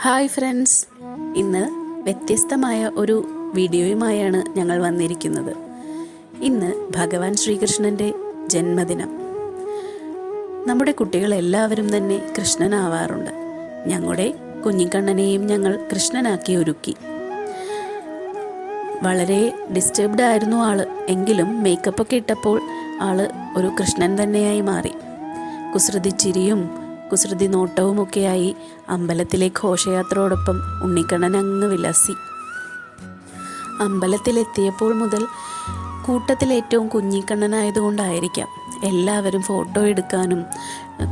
Hi friends, ഇന്ന് വ്യത്യസ്തമായ ഒരു വീഡിയോയുമായാണ് ഞങ്ങൾ വന്നിരിക്കുന്നത്. ഇന്ന് ഭഗവാൻ ശ്രീകൃഷ്ണൻ്റെ ജന്മദിനം. നമ്മുടെ കുട്ടികളെല്ലാവരും തന്നെ കൃഷ്ണനാവാറുണ്ട്. ഞങ്ങളുടെ കുഞ്ഞിക്കണ്ണനെയും ഞങ്ങൾ കൃഷ്ണനാക്കി ഒരുക്കി. വളരെ ഡിസ്റ്റർബ്ഡ് ആയിരുന്നു ആള്. എങ്കിലും മേക്കപ്പൊക്കെ ഇട്ടപ്പോൾ ആള് ഒരു കൃഷ്ണൻ തന്നെയായി മാറി. കുസൃതി ചിരിയും കുസൃതി നോട്ടവുമൊക്കെയായി അമ്പലത്തിലെ ഘോഷയാത്രയോടൊപ്പം ഉണ്ണിക്കണ്ണൻ അങ്ങ് വിലസി. അമ്പലത്തിലെത്തിയപ്പോൾ മുതൽ കൂട്ടത്തിലേറ്റവും കുഞ്ഞിക്കണ്ണനായതുകൊണ്ടായിരിക്കാം എല്ലാവരും ഫോട്ടോ എടുക്കാനും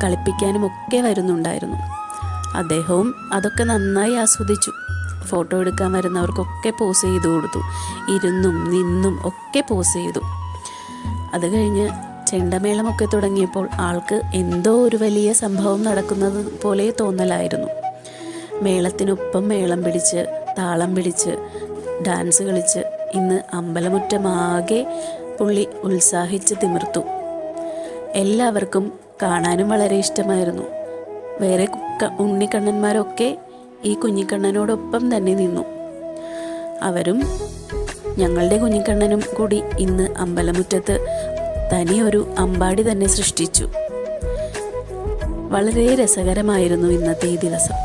കളിപ്പിക്കാനും ഒക്കെ വരുന്നുണ്ടായിരുന്നു. അദ്ദേഹവും അതൊക്കെ നന്നായി ആസ്വദിച്ചു. ഫോട്ടോ എടുക്കാൻ വരുന്നവർക്കൊക്കെ പോസ് ചെയ്തു കൊടുത്തു. ഇരുന്നും നിന്നും ഒക്കെ പോസ് ചെയ്തു. അത് കഴിഞ്ഞ് ചെണ്ടമേളമൊക്കെ തുടങ്ങിയപ്പോൾ ആൾക്ക് എന്തോ ഒരു വലിയ സംഭവം നടക്കുന്നത് പോലെ തോന്നലായിരുന്നു. മേളത്തിനൊപ്പം മേളം പിടിച്ച് താളം പിടിച്ച് ഡാൻസ് കളിച്ച് ഇന്ന് അമ്പലമുറ്റമാകെ പുള്ളി ഉത്സാഹിച്ച് തിമിർത്തു. എല്ലാവർക്കും കാണാനും വളരെ ഇഷ്ടമായിരുന്നു. വേറെ ഉണ്ണിക്കണ്ണന്മാരൊക്കെ ഈ കുഞ്ഞിക്കണ്ണനോടൊപ്പം തന്നെ നിന്നു. അവരും ഞങ്ങളുടെ കുഞ്ഞിക്കണ്ണനും കൂടി ഇന്ന് അമ്പലമുറ്റത്ത് തനിയൊരു അമ്പാടി തന്നെ സൃഷ്ടിച്ചു. വളരെ രസകരമായിരുന്നു ഇന്നത്തെ ഈ ദിവസം.